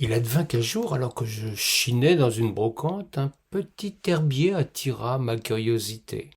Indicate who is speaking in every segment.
Speaker 1: Il advint qu'un jour, alors que je chinais dans une brocante, un petit herbier attira ma curiosité.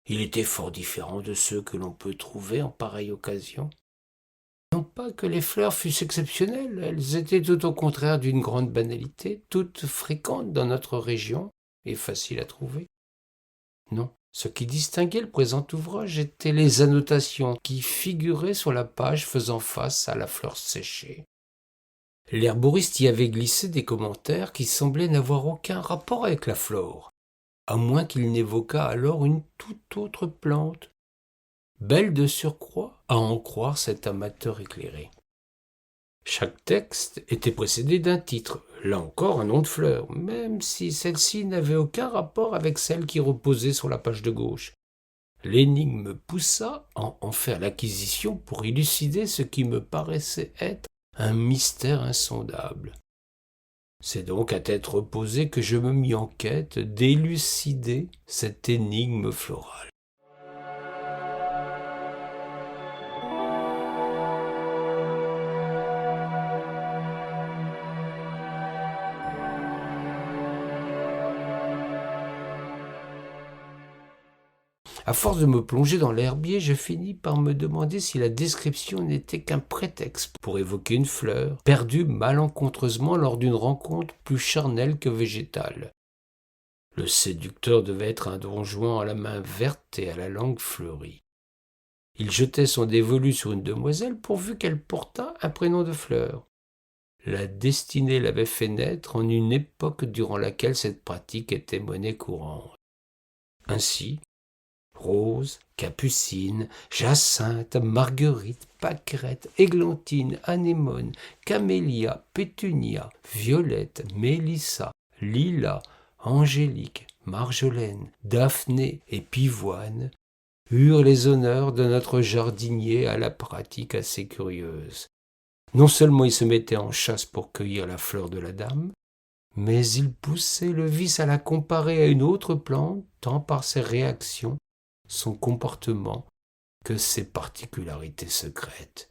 Speaker 1: Il était fort différent de ceux que l'on peut trouver en pareille occasion. Non pas que les fleurs fussent exceptionnelles, elles étaient tout au contraire d'une grande banalité, toutes fréquentes dans notre région et faciles à trouver. Non, ce qui distinguait le présent ouvrage étaient les annotations qui figuraient sur la page faisant face à la fleur séchée. L'herboriste y avait glissé des commentaires qui semblaient n'avoir aucun rapport avec la flore, à moins qu'il n'évoquât alors une toute autre plante, belle de surcroît, à en croire cet amateur éclairé. Chaque texte était précédé d'un titre, là encore un nom de fleur, même si celle-ci n'avait aucun rapport avec celle qui reposait sur la page de gauche. L'énigme me poussa à en faire l'acquisition pour élucider ce qui me paraissait être un mystère insondable. C'est donc à tête reposée que je me mis en quête d'élucider cette énigme florale. À force de me plonger dans l'herbier, je finis par me demander si la description n'était qu'un prétexte pour évoquer une fleur, perdue malencontreusement lors d'une rencontre plus charnelle que végétale. Le séducteur devait être un Don Juan à la main verte et à la langue fleurie. Il jetait son dévolu sur une demoiselle pourvu qu'elle portât un prénom de fleur. La destinée l'avait fait naître en une époque durant laquelle cette pratique était monnaie courante. Ainsi, Rose, Capucine, Jacinthe, Marguerite, Pâquerette, Églantine, Anémone, Camélia, Pétunia, Violette, Mélissa, Lila, Angélique, Marjolaine, Daphné et Pivoine eurent les honneurs de notre jardinier à la pratique assez curieuse. Non seulement il se mettait en chasse pour cueillir la fleur de la dame, mais il poussait le vice à la comparer à une autre plante, tant par ses réactions, son comportement, que ses particularités secrètes.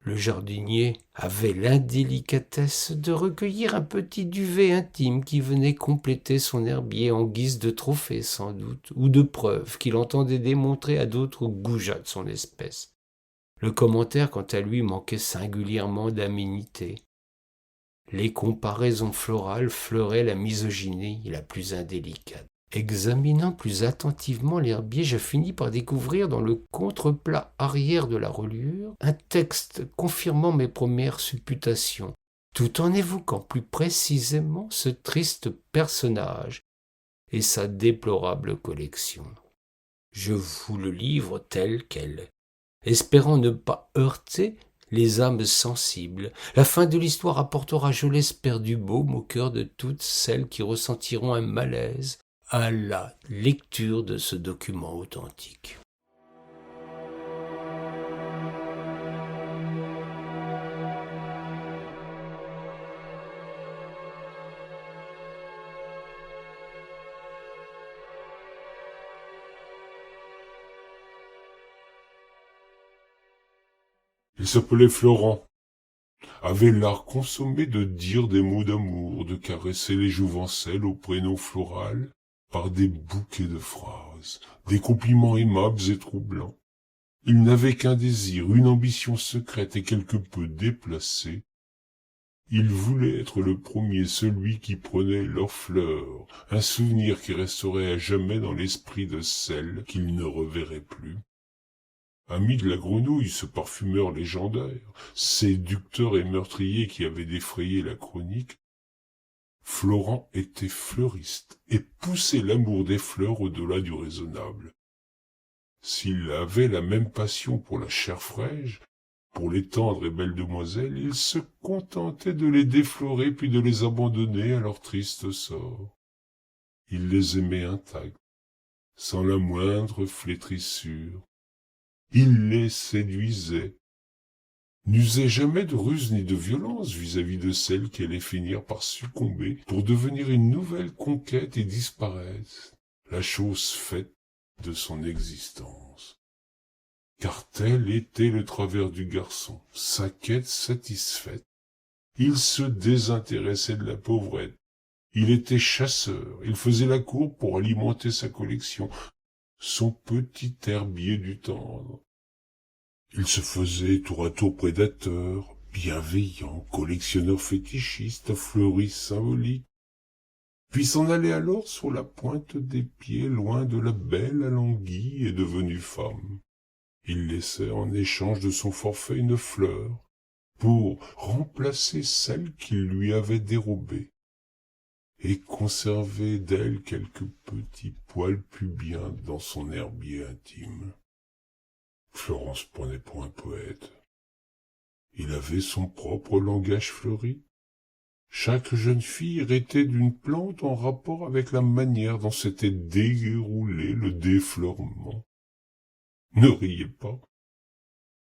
Speaker 1: Le jardinier avait l'indélicatesse de recueillir un petit duvet intime qui venait compléter son herbier en guise de trophée sans doute, ou de preuve qu'il entendait démontrer à d'autres goujats de son espèce. Le commentaire, quant à lui, manquait singulièrement d'aménité. Les comparaisons florales fleuraient la misogynie la plus indélicate. Examinant plus attentivement l'herbier, je finis par découvrir dans le contreplat arrière de la reliure un texte confirmant mes premières supputations, tout en évoquant plus précisément ce triste personnage et sa déplorable collection. Je vous le livre tel quel, espérant ne pas heurter les âmes sensibles. La fin de l'histoire apportera, je l'espère, du baume au cœur de toutes celles qui ressentiront un malaise à la lecture de ce document authentique.
Speaker 2: Il s'appelait Florent, avait l'art consommé de dire des mots d'amour, de caresser les jouvencelles au prénom floral, par des bouquets de phrases, des compliments aimables et troublants. Il n'avait qu'un désir, une ambition secrète et quelque peu déplacée. Il voulait être le premier, celui qui prenait leurs fleurs, un souvenir qui resterait à jamais dans l'esprit de celle qu'il ne reverrait plus. Ami de la grenouille, ce parfumeur légendaire, séducteur et meurtrier qui avait défrayé la chronique, Florent était fleuriste et poussait l'amour des fleurs au-delà du raisonnable. S'il avait la même passion pour la chair fraîche, pour les tendres et belles demoiselles, il se contentait de les déflorer puis de les abandonner à leur triste sort. Il les aimait intactes, sans la moindre flétrissure. Il les séduisait. n'usait jamais de ruse ni de violence vis-à-vis de celle qui allait finir par succomber pour devenir une nouvelle conquête et disparaître, la chose faite de son existence. Car tel était le travers du garçon, sa quête satisfaite. Il se désintéressait de la pauvrette. Il était chasseur, il faisait la cour pour alimenter sa collection, son petit herbier du tendre. Il se faisait tour à tour prédateur, bienveillant, collectionneur fétichiste, fleuriste symbolique, puis s'en allait alors sur la pointe des pieds, loin de la belle Alanguille et devenue femme. Il laissait en échange de son forfait une fleur, pour remplacer celle qu'il lui avait dérobée, et conserver d'elle quelques petits poils pubiens dans son herbier intime. Florent se prenait pour un poète. Il avait son propre langage fleuri. Chaque jeune fille hérétait d'une plante en rapport avec la manière dont s'était déroulé le défleurement. Ne riez pas.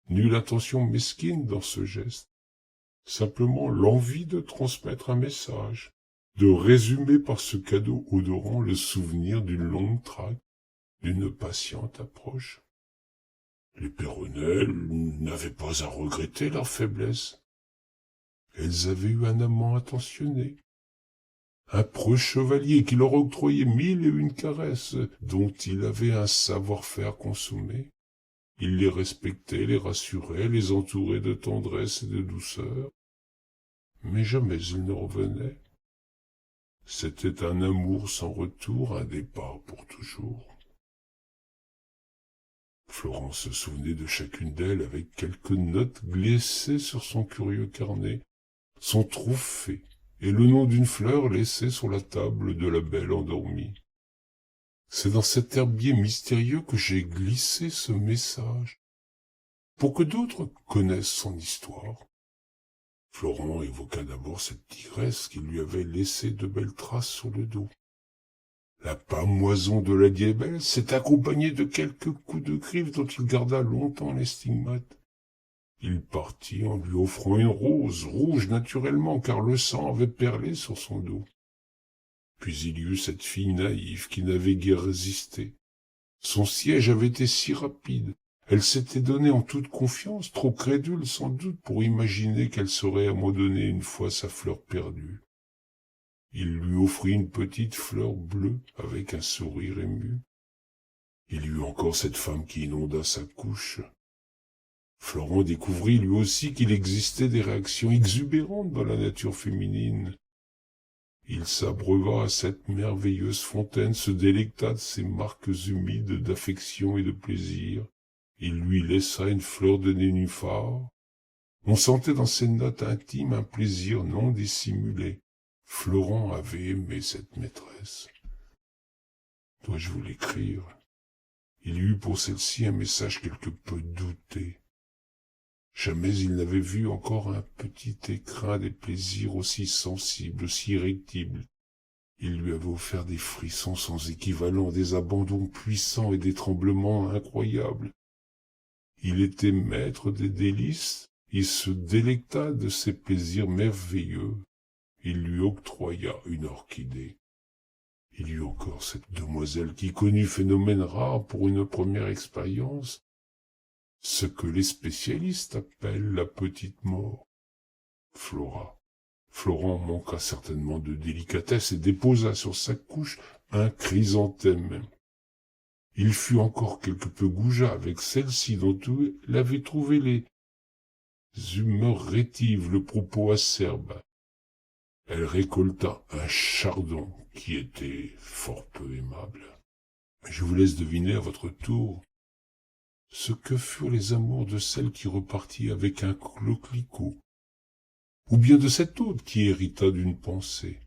Speaker 2: Nulle intention mesquine dans ce geste. Simplement l'envie de transmettre un message, de résumer par ce cadeau odorant le souvenir d'une longue traque, d'une patiente approche. Les Péronnelles n'avaient pas à regretter leur faiblesse. Elles avaient eu un amant attentionné, un preux chevalier qui leur octroyait 1001 caresses, dont il avait un savoir-faire consommé. Il les respectait, les rassurait, les entourait de tendresse et de douceur. Mais jamais il ne revenait. C'était un amour sans retour, un départ pour toujours. Florent se souvenait de chacune d'elles avec quelques notes glissées sur son curieux carnet, son trophée et le nom d'une fleur laissée sur la table de la belle endormie. C'est dans cet herbier mystérieux que j'ai glissé ce message, pour que d'autres connaissent son histoire. Florent évoqua d'abord cette tigresse qui lui avait laissé de belles traces sur le dos. La pâmoison de la Diébelle s'est accompagnée de quelques coups de griffe dont il garda longtemps les stigmates. Il partit en lui offrant une rose, rouge naturellement, car le sang avait perlé sur son dos. Puis il y eut cette fille naïve qui n'avait guère résisté. Son siège avait été si rapide, elle s'était donnée en toute confiance, trop crédule sans doute pour imaginer qu'elle saurait abandonner une fois sa fleur perdue. Il lui offrit une petite fleur bleue avec un sourire ému. Il y eut encore cette femme qui inonda sa couche. Florent découvrit lui aussi qu'il existait des réactions exubérantes dans la nature féminine. Il s'abreuva à cette merveilleuse fontaine, se délecta de ces marques humides d'affection et de plaisir. Il lui laissa une fleur de nénuphar. On sentait dans ses notes intimes un plaisir non dissimulé. Florent avait aimé cette maîtresse. Dois-je vous l'écrire? Il y eut pour celle-ci un message quelque peu douté. Jamais il n'avait vu encore un petit écrin des plaisirs aussi sensibles, aussi irréductibles. Il lui avait offert des frissons sans équivalent, des abandons puissants et des tremblements incroyables. Il était maître des délices, il se délecta de ces plaisirs merveilleux. Il lui octroya une orchidée. Il y eut encore cette demoiselle qui connut, phénomène rare pour une première expérience, ce que les spécialistes appellent la petite mort. Florent manqua certainement de délicatesse et déposa sur sa couche un chrysanthème. Il fut encore quelque peu goujat avec celle-ci dont il avait trouvé les humeurs rétives, le propos acerbe. Elle récolta un chardon qui était fort peu aimable. Je vous laisse deviner à votre tour ce que furent les amours de celle qui repartit avec un coquelicot, ou bien de cet autre qui hérita d'une pensée.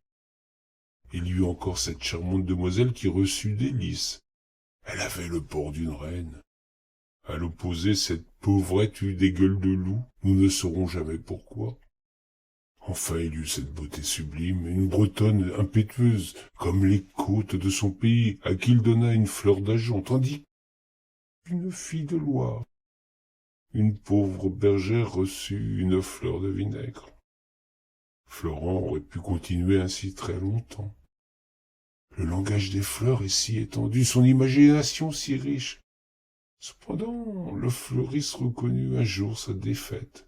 Speaker 2: Il y eut encore cette charmante demoiselle qui reçut des lys. Elle avait le port d'une reine. À l'opposé, cette pauvrette eut des gueules de loup, nous ne saurons jamais pourquoi. Enfin, il y eut cette beauté sublime, une Bretonne impétueuse, comme les côtes de son pays, à qui il donna une fleur d'argent, tandis qu'une fille de Loire, une pauvre bergère reçut une fleur de vinaigre. Florent aurait pu continuer ainsi très longtemps. Le langage des fleurs est si étendu, son imagination si riche. Cependant, le fleuriste reconnut un jour sa défaite.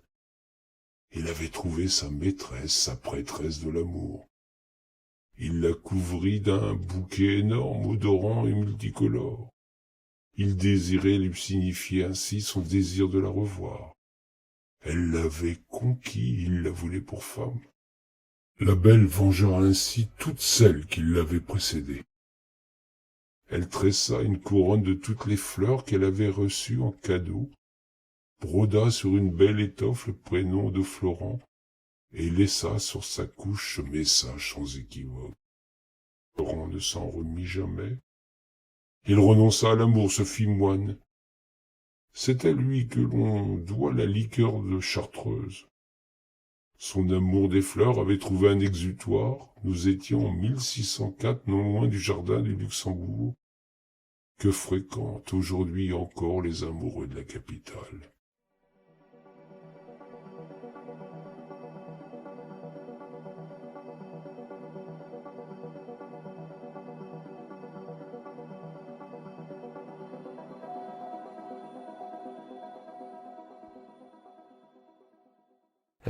Speaker 2: Il avait trouvé sa maîtresse, sa prêtresse de l'amour. Il la couvrit d'un bouquet énorme, odorant et multicolore. Il désirait lui signifier ainsi son désir de la revoir. Elle l'avait conquis, il la voulait pour femme. La belle vengea ainsi toutes celles qui l'avaient précédée. Elle tressa une couronne de toutes les fleurs qu'elle avait reçues en cadeau, broda sur une belle étoffe le prénom de Florent, et laissa sur sa couche ce message sans équivoque. Florent ne s'en remit jamais. Il renonça à l'amour, se fit moine. C'est à lui que l'on doit la liqueur de Chartreuse. Son amour des fleurs avait trouvé un exutoire. Nous étions en 1604, non loin du jardin du Luxembourg, que fréquentent aujourd'hui encore les amoureux de la capitale.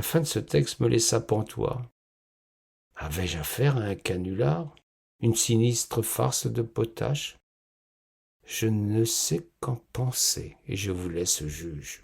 Speaker 1: La fin de ce texte me laissa pantois. Avais-je affaire à un canular? Une sinistre farce de potache? Je ne sais qu'en penser, et je vous laisse juge.